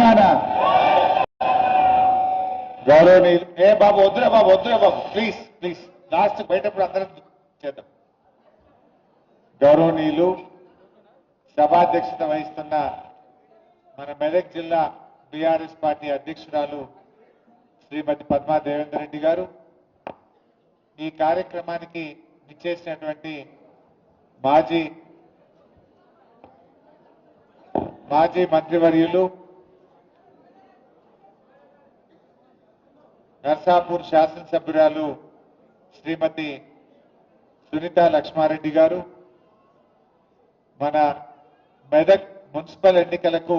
తెలంగాణ గౌరవనీయులు బాబు వద్దురా బాబు please please last బయటప్పుడు అందరం చేద్దాం. గౌరవనీయులు సభాధ్యక్షత వహిస్తున్న మన మెదక్ జిల్లా బీఆర్ఎస్ పార్టీ అధ్యక్షురాలు శ్రీమతి పద్మా దేవేందర్ రెడ్డి గారు, ఈ కార్యక్రమానికి ఇచ్చేసినటువంటి మాజీ మంత్రివర్యులు నర్సాపూర్ శాసనసభ్యురాలు శ్రీమతి సునీత లక్ష్మారెడ్డి గారు, మన మెదక్ మున్సిపల్ ఎన్నికలకు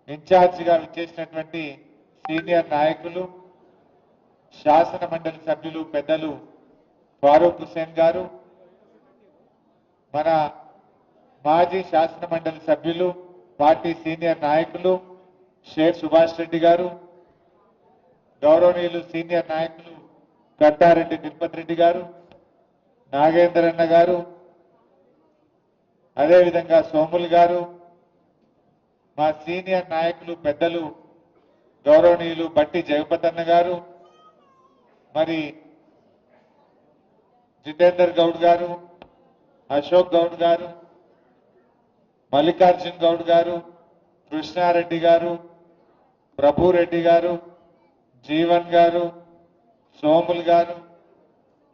ఇన్ఛార్జిగా విచ్చేసినటువంటి సీనియర్ నాయకులు శాసన మండలి సభ్యులు పెద్దలు ఫారూక్ హుసేన్ గారు, మన మాజీ శాసన మండలి సభ్యులు పార్టీ సీనియర్ నాయకులు షేక్ సుభాష్ రెడ్డి గారు, గౌరవనీయులు సీనియర్ నాయకులు కట్టారెడ్డి తిరుపతి రెడ్డి గారు, నాగేంద్రన్న గారు, అదేవిధంగా సోములు గారు, మా సీనియర్ నాయకులు పెద్దలు గౌరవనీయులు బట్టి జగపతన్న గారు, మరి జితేందర్ గౌడ్ గారు, అశోక్ గౌడ్ గారు, మల్లికార్జున్ గౌడ్ గారు, కృష్ణారెడ్డి గారు, ప్రభురెడ్డి గారు, జీవన్ గారు, సోములు గారు,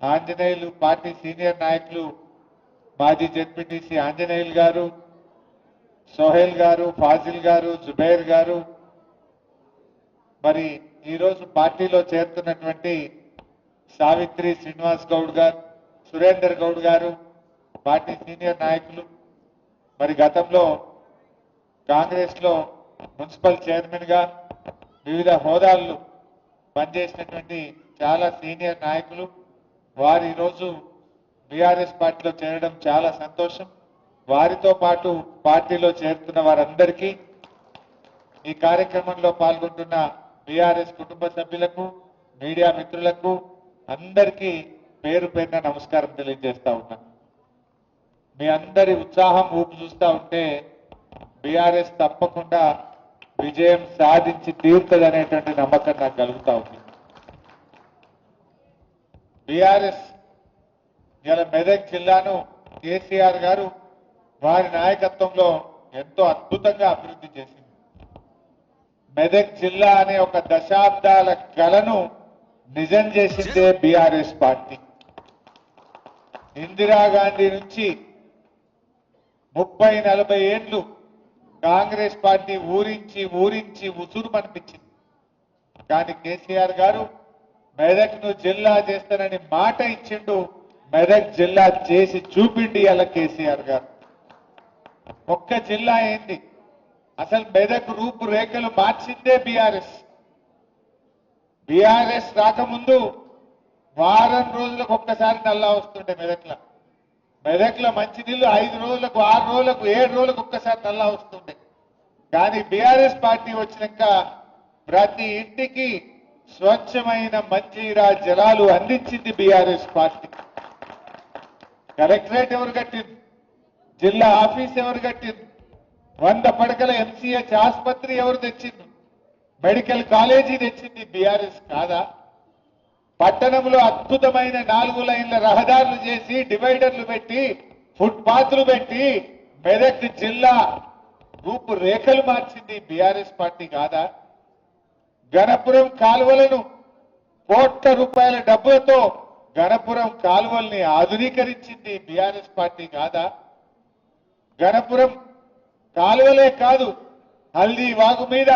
ఆంజనేయులు పార్టీ సీనియర్ నాయకులు మాజీ జెడ్పీటీసీ ఆంజనేయులు గారు, సోహెల్ గారు, ఫాజిల్ గారు, జుబైర్ గారు, మరి ఈరోజు పార్టీలో చేరుతున్నటువంటి సావిత్రి శ్రీనివాస్ గౌడ్ గారు, సురేందర్ గౌడ్ గారు, పార్టీ సీనియర్ నాయకులు, మరి గతంలో కాంగ్రెస్ లో మున్సిపల్ చైర్మన్ గా వివిధ హోదాల్లో పనిచేసినటువంటి చాలా సీనియర్ నాయకులు, వారు ఈరోజు బీఆర్ఎస్ పార్టీలో చేరడం చాలా సంతోషం. వారితో పాటు పార్టీలో చేరుతున్న వారందరికీ, ఈ కార్యక్రమంలో పాల్గొంటున్న బీఆర్ఎస్ కుటుంబ సభ్యులకు, మీడియా మిత్రులకు అందరికీ పేరు పేరున నమస్కారం తెలియజేస్తా ఉన్నా. మీ అందరి ఉత్సాహం ఊపు చూస్తా ఉంటే బీఆర్ఎస్ తప్పకుండా విజయం సాధించి తీరుతుంది అనేటువంటి నమ్మకం నాకు కలుగుతా ఉంది. బీఆర్ఎస్ ఇలా మెదక్ జిల్లాను కేసీఆర్ గారు వారి నాయకత్వంలో ఎంతో అద్భుతంగా అభివృద్ధి చేసింది. మెదక్ జిల్లా అనే ఒక దశాబ్దాల కలను నిజం చేసిందే బీఆర్ఎస్ పార్టీ. ఇందిరాగాంధీ నుంచి 30-40 ఏళ్లు కాంగ్రెస్ పార్టీ ఊరించి ఉసురు అనిపించింది. కానీ కేసీఆర్ గారు మెదక్ను జిల్లా చేస్తానని మాట ఇచ్చిండు. మెదక్ జిల్లా చేసి చూపిండి అలా కేసీఆర్ గారు. ఒక్క జిల్లా ఏంది, అసలు మెదక్ రూపురేఖలు మార్చిందే బీఆర్ఎస్. బీఆర్ఎస్ రాకముందు వారం రోజులకు ఒక్కసారి నల్లా వస్తుండే మెదక్లో మంచినీళ్ళు 5 రోజులకు 6 రోజులకు 7 రోజులకు ఒక్కసారి నల్లా వస్తుండే. కానీ బీఆర్ఎస్ పార్టీ వచ్చినాక ప్రతి ఇంటికి స్వచ్ఛమైన మంజీరా జలాలు అందించింది బీఆర్ఎస్ పార్టీ. కలెక్టరేట్ ఎవరు కట్టింది, జిల్లా ఆఫీస్ ఎవరు కట్టింది, 100 పడకల ఎంసీహెచ్ ఆసుపత్రి ఎవరు తెచ్చింది, మెడికల్ కాలేజీ తెచ్చింది బీఆర్ఎస్ కాదా? పట్టణంలో అద్భుతమైన 4 లైన్ల రహదారులు చేసి డివైడర్లు పెట్టి ఫుట్పాత్లు పెట్టి మెదక్ జిల్లా రూపురేఖలు మార్చింది బీఆర్ఎస్ పార్టీ కాదా? గణపురం కాలువలను కోట్ల రూపాయల డబ్బులతో గణపురం కాలువల్ని ఆధునీకరించింది బీఆర్ఎస్ పార్టీ కాదా? గణపురం కాలువలే కాదు, హల్దీ వాగు మీద,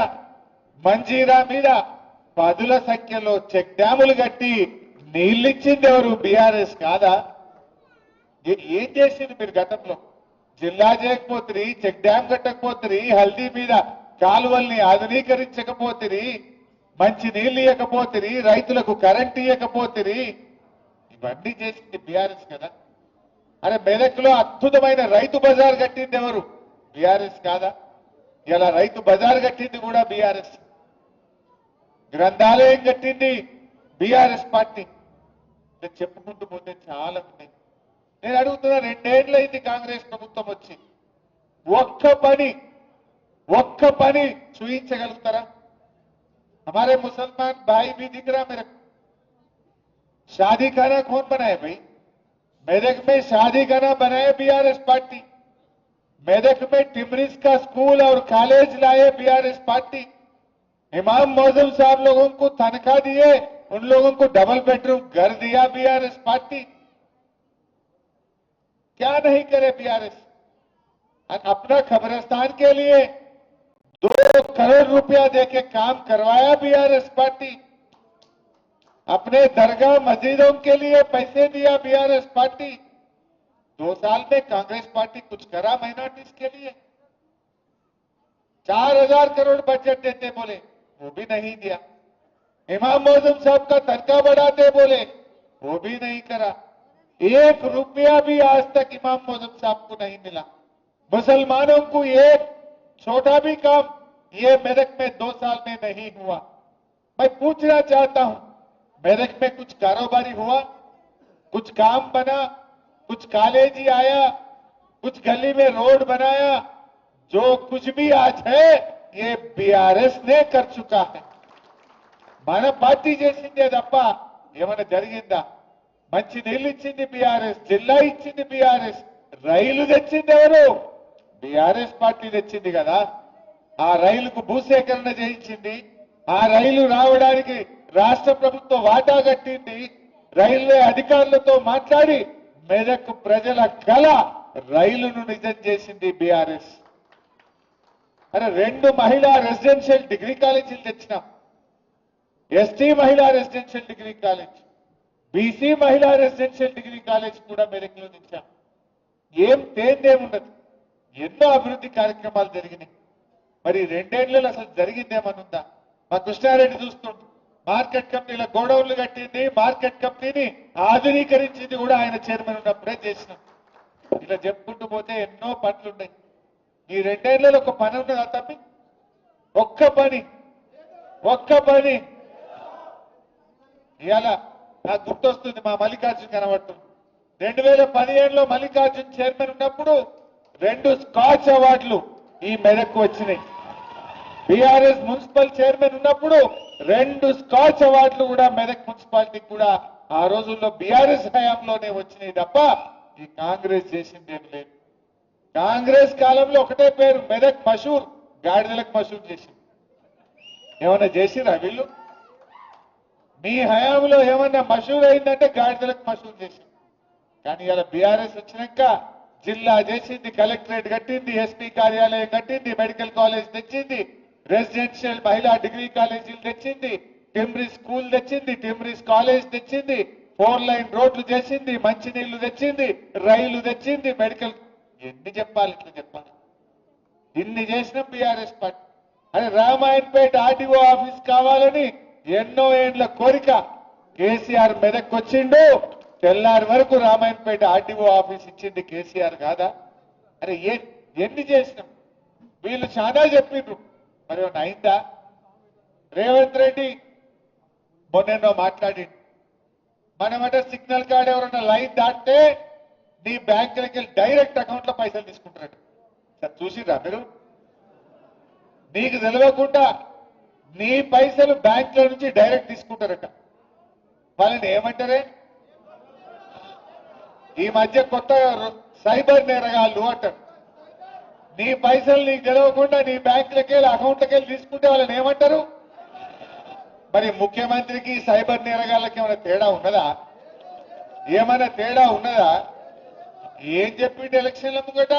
మంజీరా మీద 10ల సంఖ్యలో చెక్ డ్యాములు కట్టి నీళ్ళిచ్చింది ఎవరు? బీఆర్ఎస్ కాదా? ఏం చేసింది మీరు గతంలో? జిల్లా చేయకపోతే, చెక్ డ్యామ్ కట్టకపోతే, హల్దీ మీద కాలువల్ని ఆధునీకరించకపోతే, మంచి నీళ్లు ఇవ్వకపోతే, రైతులకు కరెంట్ ఇవ్వకపోతే, ఇవన్నీ చేసింది బీఆర్ఎస్ కదా. అరే మెదక్లో అద్భుతమైన రైతు బజార్ కట్టింది ఎవరు? బీఆర్ఎస్ కాదా? ఇలా రైతు బజార్ కట్టింది కూడా బీఆర్ఎస్. గ్రంథాలయం కట్టింది బీఆర్ఎస్ పార్టీ. చెప్పుకుంటూ పోతే చాలా ఉన్నాయి. నేను అడుగుతున్నా, 2 ఏళ్లైంది కాంగ్రెస్ ప్రభుత్వం వచ్చి, ఒక్క పని ఒక్క పని చూయించగలుగుతారా? हमारे मुसलमान भाई भी दिख रहा मेरे को। शादी खाना कौन बनाए भाई? मेदक में शादी खाना बनाए बीआरएस पार्टी। मेदक में टिमरिस का स्कूल और कॉलेज लाए बीआरएस पार्टी। इमाम मौजूम साहब लोगों को तनख्वाह दिए, उन लोगों को डबल बेडरूम घर दिया बीआरएस पार्टी। क्या नहीं करे बीआरएस? अपना खबरस्तान के लिए 2 करोड़ रुपया देके काम करवाया बीआरएस पार्टी। अपने दरगाह मस्जिदों के लिए पैसे दिया बीआरएस पार्टी। 2 साल में कांग्रेस पार्टी कुछ करा माइनॉरिटीज के लिए? 4,000 करोड़ बजट देते बोले, वो भी नहीं दिया। इमाम मौजूम साहब का तनख्वाह बढ़ाते बोले, वो भी नहीं करा। 1 रुपया भी आज तक इमाम मौजूम साहब को नहीं मिला। मुसलमानों को एक छोटा भी काम ये मेदक में 2 साल में नहीं हुआ। मैं पूछना चाहता हूं, मेदक में कुछ कारोबारी हुआ? कुछ काम बना? कुछ कॉलेज ही आया? कुछ गली में रोड बनाया? जो कुछ भी आज है ये बीआरएस ने कर चुका है। మన పార్టీ చేసిందే తప్ప ఏమైనా జరిగిందా? మంచి నీళ్లు ఇచ్చింది బీఆర్ఎస్, జిల్లా ఇచ్చింది బీఆర్ఎస్, రైలు తెచ్చింది ఎవరు? బీఆర్ఎస్ పార్టీ తెచ్చింది కదా. ఆ రైలుకు భూసేకరణ చేయించింది, ఆ రైలు రావడానికి రాష్ట్ర ప్రభుత్వం వాటా కట్టింది, రైల్వే అధికారులతో మాట్లాడి మెదక్ ప్రజల కళ రైలును నిజం చేసింది బీఆర్ఎస్. అరే 2 మహిళా రెసిడెన్షియల్ డిగ్రీ కాలేజీలు తెచ్చినాం. ఎస్టీ మహిళా రెసిడెన్షియల్ డిగ్రీ కాలేజ్, బీసీ మహిళా రెసిడెన్షియల్ డిగ్రీ కాలేజ్ కూడా మెదక్లో తెచ్చాం. ఏం తేందేమున్నది? ఎన్నో అభివృద్ధి కార్యక్రమాలు జరిగినాయి. మరి 2 ఏళ్లలో అసలు జరిగిందేమనుందా? మా కృష్ణారెడ్డి చూస్తుండు, మార్కెట్ కమిటీల గోడౌన్లు కట్టింది, మార్కెట్ కమిటీని ఆధునీకరించింది కూడా ఆయన చైర్మన్ ఉన్నప్పుడే చేసినాం. ఇలా చెప్పుకుంటూ పోతే ఎన్నో పనులున్నాయి. ఈ 2 ఏళ్లలో ఒక పని ఉన్నదా తప్పి? ఒక్క పని ఇవాళ నాకు గుర్తొస్తుంది, మా మల్లికార్జున్ కనబడుతుంది. 2015లో మల్లికార్జున్ చైర్మన్ ఉన్నప్పుడు 2 స్కాచ్ అవార్డులు ఈ మెదక్కు వచ్చినాయి. బీఆర్ఎస్ మున్సిపల్ చైర్మన్ ఉన్నప్పుడు 2 స్కాచ్ అవార్డులు కూడా మెదక్ మున్సిపాలిటీకి కూడా ఆ రోజుల్లో బీఆర్ఎస్ హయాంలోనే వచ్చినాయి తప్ప ఈ కాంగ్రెస్ చేసింది ఏం లేదు. కాంగ్రెస్ కాలంలో ఒకటే పేరు మెదక్ మషూర్, గాడిదలకు మషూర్ చేసింది. ఏమన్నా చేసిరా వీళ్ళు? మీ హయాంలో ఏమన్నా మషూర్ అయిందంటే గాడిదలకు మషూర్ చేసింది. కానీ ఇలా బీఆర్ఎస్ వచ్చినాక జిల్లా చేసింది, కలెక్టరేట్ కట్టింది, ఎస్పీ కార్యాలయం కట్టింది, మెడికల్ కాలేజ్ తెచ్చింది, రెసిడెన్షియల్ మహిళా డిగ్రీ కాలేజీలు తెచ్చింది, టిమ్రిస్ స్కూల్ తెచ్చింది, టిమ్రిస్ కాలేజ్ తెచ్చింది, 4 లైన్ రోడ్లు చేసింది, మంచినీళ్లు తెచ్చింది, రైలు తెచ్చింది, మెడికల్. ఎన్ని చెప్పాలి? ఇట్లా చెప్పాలి. ఇన్ని చేసిన బీఆర్ఎస్ పార్టీ. అరే రామాయణపేట ఆర్టీఓ ఆఫీస్ కావాలని ఎన్నో ఏండ్ల కోరిక. కేసీఆర్ మెదక్ వచ్చిండు, తెల్లారి వరకు రామాయణపేట ఆర్టీఓ ఆఫీస్ ఇచ్చింది కేసీఆర్ కాదా? అరే ఎన్ని చేసినాం? వీళ్ళు చాలా చెప్పిండ్రు, మరి ఏమన్నా అయిందా? రేవంత్ రెడ్డి మొన్నెన్నో మాట్లాడిండు, మనమట సిగ్నల్ కార్డ్ ఎవరన్నా లైన్ దాటితే నీ బ్యాంకులకి వెళ్ళి డైరెక్ట్ అకౌంట్ లో పైసలు తీసుకుంటారట. చూసిరా మీరు? నీకు తెలియకుండా నీ పైసలు బ్యాంకుల నుంచి డైరెక్ట్ తీసుకుంటారట. వాళ్ళని ఏమంటారే? ఈ మధ్య కొత్త సైబర్ నేరగాళ్ళు అంటారు. నీ పైసలు నీకు తెలియకుండా నీ బ్యాంకులకి వెళ్ళి అకౌంట్లకి వెళ్ళి తీసుకుంటే వాళ్ళని ఏమంటారు? మరి ముఖ్యమంత్రికి సైబర్ నేరగాళ్ళకి ఏమైనా తేడా ఉన్నదా? ఏమైనా తేడా ఉన్నదా? ఏం చెప్పిండు ఎలక్షన్ల ముంగట?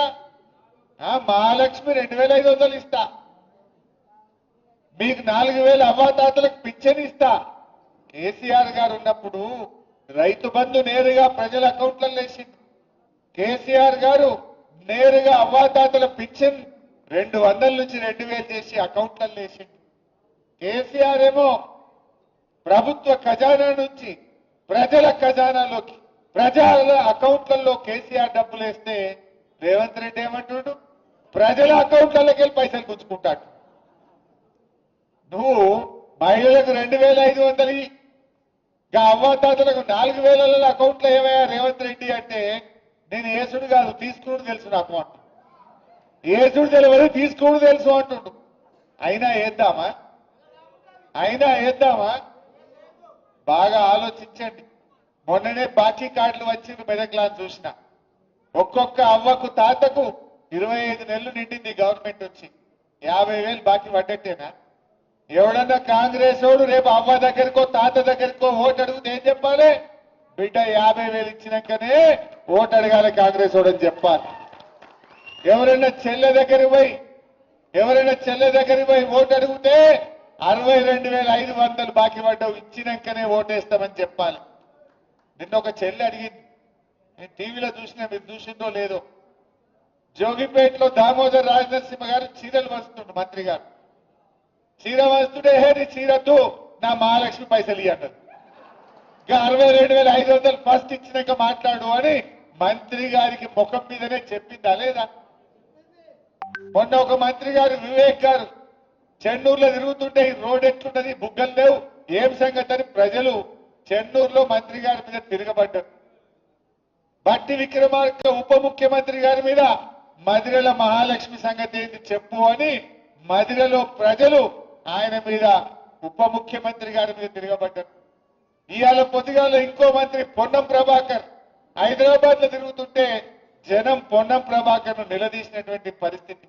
మహాలక్ష్మి 2,500 ఇస్తా, మీకు 4,000 అవ్వాతాతలకు పింఛన్ ఇస్తా. కేసీఆర్ గారు ఉన్నప్పుడు రైతు బంధు నేరుగా ప్రజల అకౌంట్లలో వేసింది. కేసీఆర్ గారు నేరుగా అవ్వాతాతల పింఛన్ 200 నుంచి 2,000 చేసి అకౌంట్లలో వేసింది. కేసీఆర్ ఏమో ప్రభుత్వ ఖజానా నుంచి ప్రజల ఖజానాలోకి, ప్రజల అకౌంట్లలో కేసీఆర్ డబ్బులు వేస్తే రేవంత్ రెడ్డి ఏమంటున్నాడు? ప్రజల అకౌంట్లలోకి వెళ్ళి పైసలు గుంజుకుంటాడు. నువ్వు మహిళలకు 2,500 ఇంకా అవ్వాతాతలకు 4,000 అకౌంట్లో ఏమయ్యా రేవంత్ రెడ్డి అంటే నేను ఏసుడు కాదు, తీసుకున్నాడు తెలుసు నాకు అంట. ఏసుడు తెలియదు తీసుకోడు తెలుసు అంటుండు. అయినా వేద్దామా? అయినా వేద్దామా? బాగా ఆలోచించండి. మొన్ననే బాకీ కార్డులు వచ్చింది మెదక్లా చూసిన. ఒక్కొక్క అవ్వకు తాతకు 25 నెలలు నిండింది గవర్నమెంట్ వచ్చి. 50,000 బాకీ పడ్డట్టేనా? ఎవడన్నా కాంగ్రెస్ వాడు రేపు అవ్వ దగ్గరకో తాత దగ్గరకో ఓటు అడిగితే ఏం చెప్పాలి? బిడ్డ 50,000 ఇచ్చినాకనే ఓటు అడగాలి కాంగ్రెస్ వాడని చెప్పాలి. ఎవరైనా చెల్లె దగ్గరికి పోయి ఓటు అడిగితే 62,500 బాకీ పడ్డావు ఇచ్చినాకనే ఓటేస్తామని చెప్పాలి. నిన్న ఒక చెల్లె అడిగింది, నేను టీవీలో చూసినా, మీరు చూసిందో లేదో. జోగిపేటలో దామోదర్ రాజనరసింహ గారు చీరలు వస్తుండు, మంత్రి గారు చీర వస్తుంటే నీ చీరద్దు నా మహాలక్ష్మి పైసలు ఇవ్వండి. ఇంకా 62,500 ఫస్ట్ ఇచ్చినాక మాట్లాడు అని మంత్రి గారికి ముఖం మీదనే చెప్పిందా లేదా? మొన్న ఒక మంత్రి గారు వివేక్ గారు చెన్నూరులో తిరుగుతుంటే ఈ రోడ్ ఎట్లున్నది, బుగ్గలు లేవు, ఏం సంగతి అని ప్రజలు చెన్నూరులో మంత్రి గారి మీద తిరగబడ్డారు. బట్టి విక్రమార్క ఉప ముఖ్యమంత్రి గారి మీద మదిరల మహాలక్ష్మి సంగతి ఏంటి చెప్పు అని మదిరలో ప్రజలు ఆయన మీద ఉప ముఖ్యమంత్రి గారి మీద తిరగబడ్డారు. ఇవాళ పొద్దుగాల ఇంకో మంత్రి పొన్నం ప్రభాకర్ హైదరాబాద్ లో తిరుగుతుంటే జనం పొన్నం ప్రభాకర్ ను నిలదీసినటువంటి పరిస్థితి.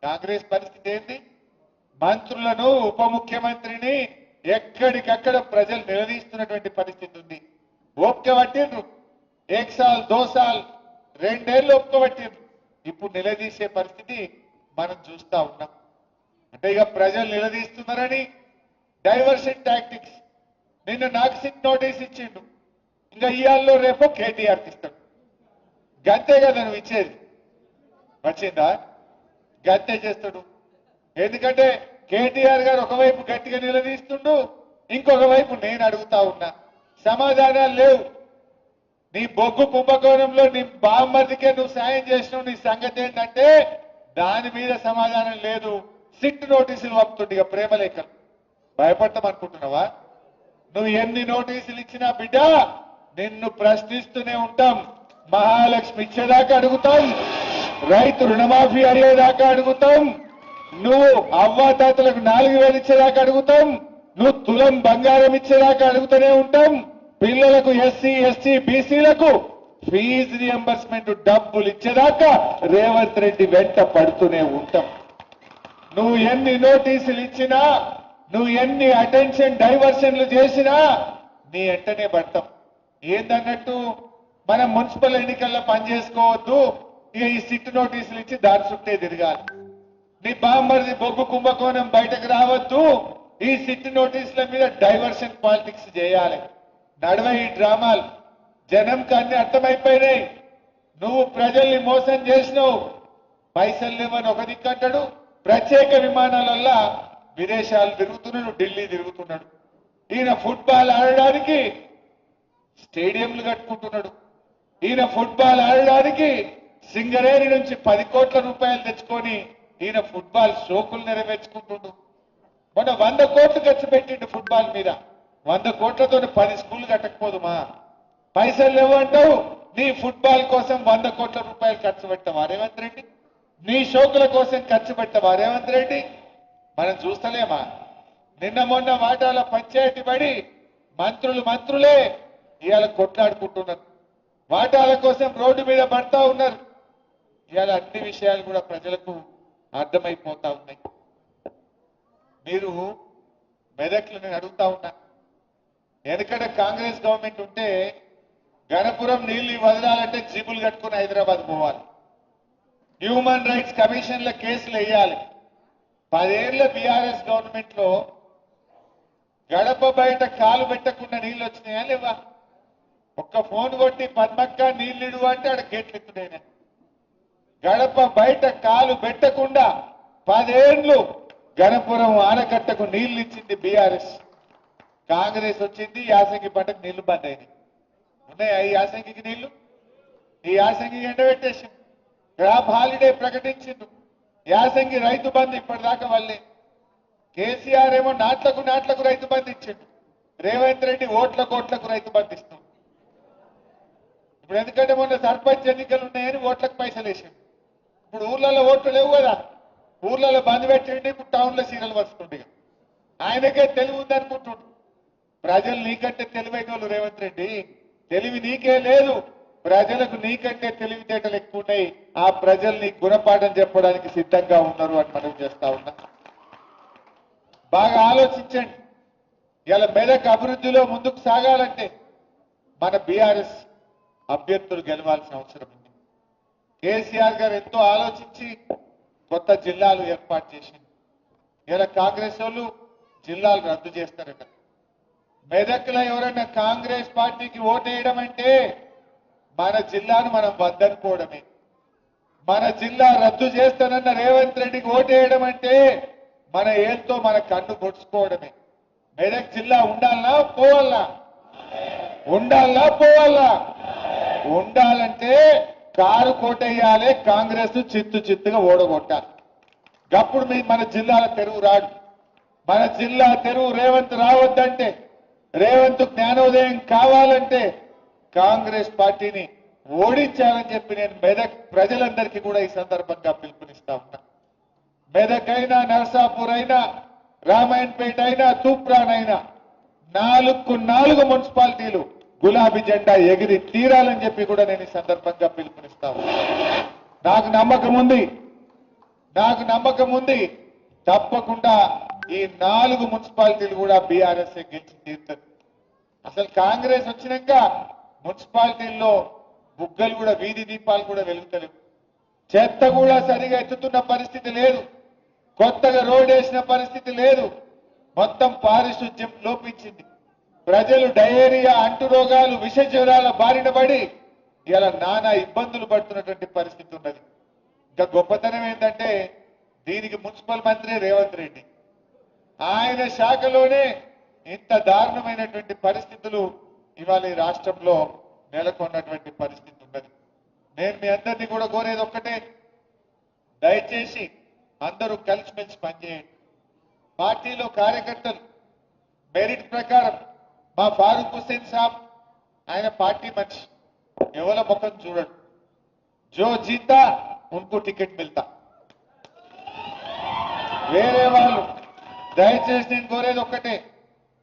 కాంగ్రెస్ పరిస్థితి ఏంటి? మంత్రులను ఉప ముఖ్యమంత్రిని ఎక్కడికక్కడ ప్రజలు నిలదీస్తున్నటువంటి పరిస్థితి ఉంది. ఓపిక పట్టిండ్రు, 1 సాల్ 2 సాల్ 2 ఏళ్ళు ఓపిక పట్టిండ్రు. ఇప్పుడు నిలదీసే పరిస్థితి మనం చూస్తా ఉన్నాం. అంటే ఇక ప్రజలు నిలదీస్తున్నారని డైవర్షన్ టాక్టిక్స్. నిన్న నాకు సిట్ నోటీస్ ఇచ్చిండు, ఇంకా ఇయాల్లో రేపు కేటీఆర్ ఇస్తాడు. గంతే కదా నువ్వు ఇచ్చేది, వచ్చిందా? గంతే చేస్తాడు. ఎందుకంటే కేటీఆర్ గారు ఒకవైపు గట్టిగా నిలదీస్తుండు, ఇంకొక వైపు నేను అడుగుతా ఉన్నా, సమాధానాలు లేవు. నీ బొగ్గు కుంభకోణంలో నీ బామ్మర్దికే నువ్వు సాయం చేసినావు, నీ సంగతి ఏంటంటే దాని మీద సమాధానం లేదు. సిట్ నోటీసులు పంపుతుండే ఇక ప్రేమలేఖలు. భయపడతాం అనుకుంటున్నావా? నువ్వు ఎన్ని నోటీసులు ఇచ్చినా బిడ్డ నిన్ను ప్రశ్నిస్తూనే ఉంటాం. మహాలక్ష్మి ఇచ్చేదాకా అడుగుతాం, రైతు రుణమాఫీ అయ్యేదాకా అడుగుతాం, నువ్వు అవ్వాతాతలకు 4,000 ఇచ్చేదాకా అడుగుతాం, నువ్వు తులం బంగారం ఇచ్చేదాకా అడుగుతూనే ఉంటాం. పిల్లలకు ఎస్సీ ఎస్టీ బీసీలకు ఫీజు రియంబర్స్మెంట్ డబ్బులు ఇచ్చేదాకా రేవంత్ రెడ్డి వెంట పడుతూనే ఉంటాం. నువ్వు ఎన్ని నోటీసులు ఇచ్చినా, నువ్వు ఎన్ని అటెన్షన్ డైవర్షన్లు చేసినా నీ వెంటనే పడతాం. ఏందన్నట్టు మనం మున్సిపల్ ఎన్నికల్లో పనిచేసుకోవద్దు, ఇక ఈ సిట్ నోటీసులు ఇచ్చి దారి చుట్టే తిరగాలి. నీ బామ్మరిది బొగ్గు కుంభకోణం బయటకు రావద్దు, ఈ సిట్ నోటీసుల మీద డైవర్షన్ పాలిటిక్స్ చేయాలి. నడవ ఈ డ్రామాలు. జనంకి అన్ని అర్థమైపోయినాయి. నువ్వు ప్రజల్ని మోసం చేసినావు, పైసలు లేవని ఒక దిక్కంటాడు, ప్రత్యేక విమానాలల్లా విదేశాలు తిరుగుతున్నాడు, ఢిల్లీ తిరుగుతున్నాడు. ఈయన ఫుట్బాల్ ఆడడానికి స్టేడియంలు కట్టుకుంటున్నాడు. ఈయన ఫుట్బాల్ ఆడడానికి సింగరేణి నుంచి 10 కోట్ల రూపాయలు తెచ్చుకొని ఈయన ఫుట్బాల్ షోకులు నెరవేర్చుకుంటుండు. మొన్న 100 కోట్లు ఖర్చు పెట్టిండు ఫుట్బాల్ మీద. 100 కోట్లతో 10 స్కూళ్లు కట్టకపోదుమా? పైసలు లేవంటావు, నీ ఫుట్బాల్ కోసం 100 కోట్ల రూపాయలు ఖర్చు పెట్టవా రేవంత్ రెడ్డి? నీ షోకుల కోసం ఖర్చు పెట్టవా రేవంత్ రెడ్డి? మనం చూస్తలేమా? నిన్న మొన్న వాటాల పంచాయతీ పడి మంత్రులే ఇవాళ కొట్లాడుకుంటున్నారు, వాటాల కోసం రోడ్డు మీద పడతా ఉన్నారు. ఇవాళ అన్ని విషయాలు కూడా ప్రజలకు అర్థమైపోతా ఉన్నాయి. మీరు మెదక్లు నేను అడుగుతా ఉన్నా, వెనకడ కాంగ్రెస్ గవర్నమెంట్ ఉంటే గణపురం నీళ్లు వదలాలంటే జీబులు కట్టుకుని హైదరాబాద్ పోవాలి, హ్యూమన్ రైట్స్ కమిషన్ల కేసులు వేయాలి. 10 ఏళ్ల బీఆర్ఎస్ గవర్నమెంట్ లో గడప బయట కాలు పెట్టకుండా నీళ్లు వచ్చినాయా లేవా? ఒక్క ఫోన్ కొట్టి పద్మక్క నీళ్లు అంటే ఆడ గేట్లు ఎత్తుడైనా. గడప బయట కాలు పెట్టకుండా 10 ఏళ్లు గణపురం ఆనకట్టకు నీళ్లు ఇచ్చింది బీఆర్ఎస్. కాంగ్రెస్ వచ్చింది, యాసంగి పంటకు నీళ్లు బంద్ అయినాయి. ఉన్నాయా ఈ యాసంగికి నీళ్లు? ఈ యాసంగి ఎండబెట్టేసి క్రాప్ హాలిడే ప్రకటించిండు. యాసంగి రైతు బంధు ఇప్పటిదాకా వాళ్ళే. కేసీఆర్ ఏమో నాట్లకు రైతు బంధు ఇచ్చిండు, రేవంత్ రెడ్డి ఓట్లకు రైతు బంధు ఇస్తుంది. ఇప్పుడు ఎందుకంటే మొన్న సర్పంచ్ ఎన్నికలు ఉన్నాయని ఓట్లకు పైసలు వేసిండు. ఇప్పుడు ఊర్లలో ఓట్లు లేవు కదా, ఊర్లలో బంద్ పెట్టండి, ఇప్పుడు టౌన్లో సీరియల్ వస్తుంది. ఆయనకే తెలివి ఉందనుకుంటుండు. ప్రజలు నీకంటే తెలివైన వాళ్ళు రేవంత్ రెడ్డి, తెలివి నీకే లేదు. ప్రజలకు నీకంటే తెలివితేటలు ఎక్కువ ఉన్నాయి. ఆ ప్రజలు నీ గుణపాఠం చెప్పడానికి సిద్ధంగా ఉన్నారు అని మనం చేస్తా ఉన్నా. బాగా ఆలోచించండి. ఇలా మెదక్ అభివృద్ధిలో ముందుకు సాగాలంటే మన బీఆర్ఎస్ అభ్యర్థులు గెలవాల్సిన అవసరం ఉంది. కేసీఆర్ గారు ఎంతో ఆలోచించి కొత్త జిల్లాలు ఏర్పాటు చేసింది. ఇలా కాంగ్రెస్ వాళ్ళు జిల్లాలు రద్దు చేస్తారట. మెదక్లో ఎవరైనా కాంగ్రెస్ పార్టీకి ఓటేయడం అంటే మన జిల్లాను మనం వద్దనుకోవడమే. మన జిల్లా రద్దు చేస్తానన్న రేవంత్ రెడ్డికి ఓటేయడం అంటే మన ఏళ్ళతో మన కన్ను పొడుచుకోవడమే. మెదక్ జిల్లా ఉండాలనా పోవాలా? ఉండాలా పోవాలా? ఉండాలంటే కారు కోటేయాలి, కాంగ్రెస్ చిత్తు చిత్తుగా ఓడగొట్టాలి. గప్పుడు మన జిల్లాల తెరువు రాడు. మన జిల్లా తెరువు రేవంత్ రావద్దంటే, రేవంత్ జ్ఞానోదయం కావాలంటే కాంగ్రెస్ పార్టీని ఓడించాలని చెప్పి నేను మెదక్ ప్రజలందరికీ కూడా ఈ సందర్భంగా పిలుపునిస్తా ఉన్నా. మెదక్ అయినా, నర్సాపూర్ అయినా, రామాయణపేట అయినా, తూప్రాన్ అయినా 4 మున్సిపాలిటీలు గులాబీ జెండా ఎగిరి తీరాలని చెప్పి కూడా నేను ఈ సందర్భంగా పిలుపునిస్తా ఉన్నా. నాకు నమ్మకం ఉంది తప్పకుండా ఈ 4 మున్సిపాలిటీలు కూడా బీఆర్ఎస్ గెలిచి తీరుతుంది. అసలు కాంగ్రెస్ వచ్చినాక మున్సిపాలిటీల్లో బుగ్గలు కూడా, వీధి దీపాలు కూడా వెలుగుతలేవు. చెత్త కూడా సరిగా ఎత్తుతున్న పరిస్థితి లేదు. కొత్తగా రోడ్ వేసిన పరిస్థితి లేదు. మొత్తం పారిశుద్ధ్యం లోపించింది. ప్రజలు డయేరియా, అంటురోగాలు, విష జ్వరాల బారిన పడి ఇలా నానా ఇబ్బందులు పడుతున్నటువంటి పరిస్థితి ఉన్నది. ఇంకా గొప్పతనం ఏంటంటే దీనికి మున్సిపల్ మంత్రి రేవంత్ రెడ్డి. ఆయన శాఖలోనే ఇంత దారుణమైనటువంటి పరిస్థితులు ఇవాళ ఈ రాష్ట్రంలో నెలకొన్నటువంటి పరిస్థితి ఉన్నది. నేను మీ అందరినీ కూడా కోరేది ఒక్కటే, దయచేసి అందరూ కలిసిమెలిసి పనిచేయండి. పార్టీలో కార్యకర్తలు మెరిట్ ప్రకారం మా ఫారూక్ హుస్సేన్ సాబ్ ఆయన పార్టీ మనిషి, ఎవరి ముఖం చూడడు. జో జీతా ఉनको టికెట్ మిల్తా. వేరే వాళ్ళు దయచేసి నేను కోరేది ఒక్కటే,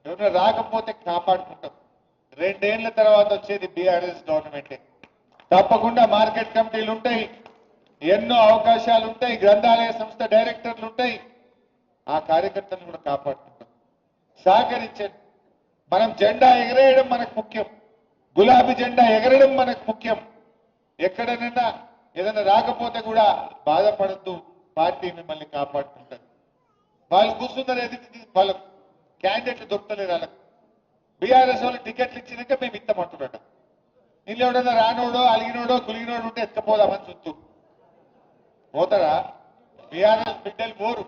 ఎవరైనా రాకపోతే కాపాడుకుంటాం. 2 ఏళ్ల తర్వాత వచ్చేది బీఆర్ఎస్ గవర్నమెంటే. తప్పకుండా మార్కెట్ కమిటీలు ఉంటాయి, ఎన్నో అవకాశాలు ఉంటాయి, గ్రంథాలయ సంస్థ డైరెక్టర్లు ఉంటాయి. ఆ కార్యకర్తలను కూడా కాపాడుకుంటాం. సహకరించండి. మనం జెండా ఎగరేయడం మనకు ముఖ్యం, గులాబీ జెండా ఎగరడం మనకు ముఖ్యం. ఎక్కడనైనా ఏదైనా రాకపోతే కూడా బాధపడద్దు, పార్టీ మిమ్మల్ని కాపాడుకుంటుంది. వాళ్ళు కూర్చున్నారు ఎదుటి, వాళ్ళ క్యాండిడేట్లు దొరుకుతలేరు. వాళ్ళకు బీఆర్ఎస్ వాళ్ళు టికెట్లు ఇచ్చినాక మేము ఇస్తామంటున్నట. వీళ్ళు ఎవడన్నా రానోడో, అలిగినోడో, గులిగినోడు ఉంటే ఎత్తుకపోదామని చుట్టూ పోతారా? బీఆర్ఎస్ బిడ్డలు పోరు.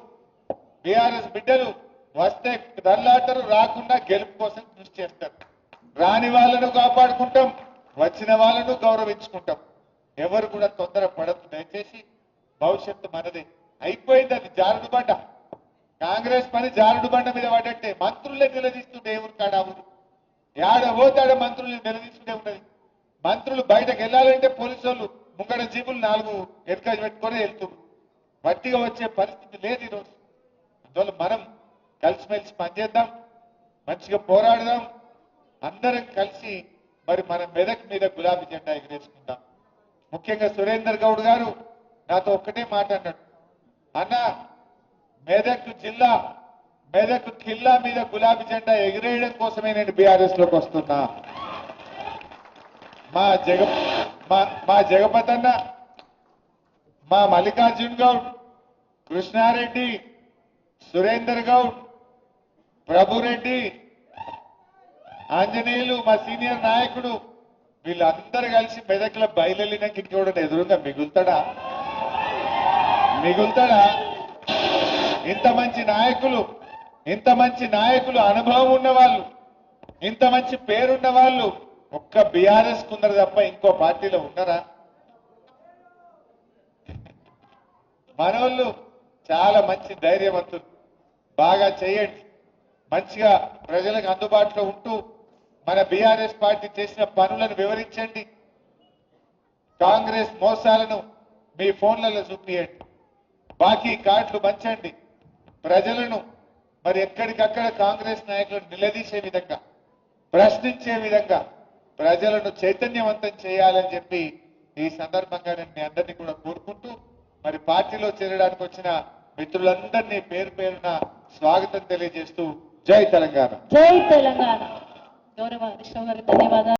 బీఆర్ఎస్ బిడ్డలు వస్తే దల్లాటరు, రాకుండా గెలుపు కోసం కృషి చేస్తారు. రాని వాళ్ళను కాపాడుకుంటాం, వచ్చిన వాళ్ళను గౌరవించుకుంటాం. ఎవరు కూడా తొందర పడద్దు దయచేసి. భవిష్యత్తు మనదే. అయిపోయింది అది జారుడు బండ. కాంగ్రెస్ పని జారుడు బండ మీద పడ్డట్టే. మంత్రులే నిలదీస్తుంటే ఎవరు కాడా ఊరు ఏడ పోతాడ మంత్రుల్ని నిలదీస్తుంటే ఉన్నది. మంత్రులు బయటకు వెళ్ళాలంటే పోలీసు వాళ్ళు ముంగడ జీబులు 4 ఎన్కరేజ్ పెట్టుకొని వెళ్తున్నారు. వట్టిగా వచ్చే పరిస్థితి లేదు ఈరోజు. అందువల్ల మనం కలిసిమెలిసి పనిచేద్దాం, మంచిగా పోరాడదాం. అందరం కలిసి మరి మన మెదక్ మీద గులాబీ జెండా ఎగరేసుకుందాం. ముఖ్యంగా సురేందర్ గౌడ్ గారు నాతో ఒక్కటే మాట అన్నాడు, అన్న మెదక్ జిల్లా, మెదక్ కిల్లా మీద గులాబీ జెండా ఎగిరేయడం కోసమే నేను బీఆర్ఎస్ లోకి వస్తున్నా. మా జగపతి అన్న, మా మల్లికార్జున్ గౌడ్, కృష్ణారెడ్డి, సురేందర్ గౌడ్, ప్రభురెడ్డి, ఆంజనేయులు, మా సీనియర్ నాయకుడు, వీళ్ళందరూ కలిసి మెదక్లో బయలునాక ఇంకోటి ఎదురుగా మిగులుతాడా? ఇంత మంచి నాయకులు, అనుభవం ఉన్న వాళ్ళు, ఇంత మంచి పేరున్న వాళ్ళు ఒక్క బీఆర్ఎస్ కుందరు తప్ప ఇంకో పార్టీలో ఉన్నారా? మనోళ్ళు చాలా మంచి ధైర్యవంతులు. బాగా చేయండి. మంచిగా ప్రజలకు అందుబాటులో ఉంటూ మన బీఆర్ఎస్ పార్టీ చేసిన పనులను వివరించండి. కాంగ్రెస్ మోసాలను మీ ఫోన్లలో చూపియండి, బాకీ కార్డులు పంచండి. ప్రజలను మరి ఎక్కడికక్కడ కాంగ్రెస్ నాయకులను నిలదీసే విధంగా, ప్రశ్నించే విధంగా ప్రజలను చైతన్యవంతం చేయాలని చెప్పి ఈ సందర్భంగా నేను మీ అందరినీ కూడా కోరుకుంటూ, మరి పార్టీలో చేరడానికి వచ్చిన మిత్రులందరినీ పేరు పేరున స్వాగతం తెలియజేస్తూ జై తెలంగాణ. జై తెలంగాణ. గౌరవ హరీష్ రావు గారికి ధన్యవాదాలు.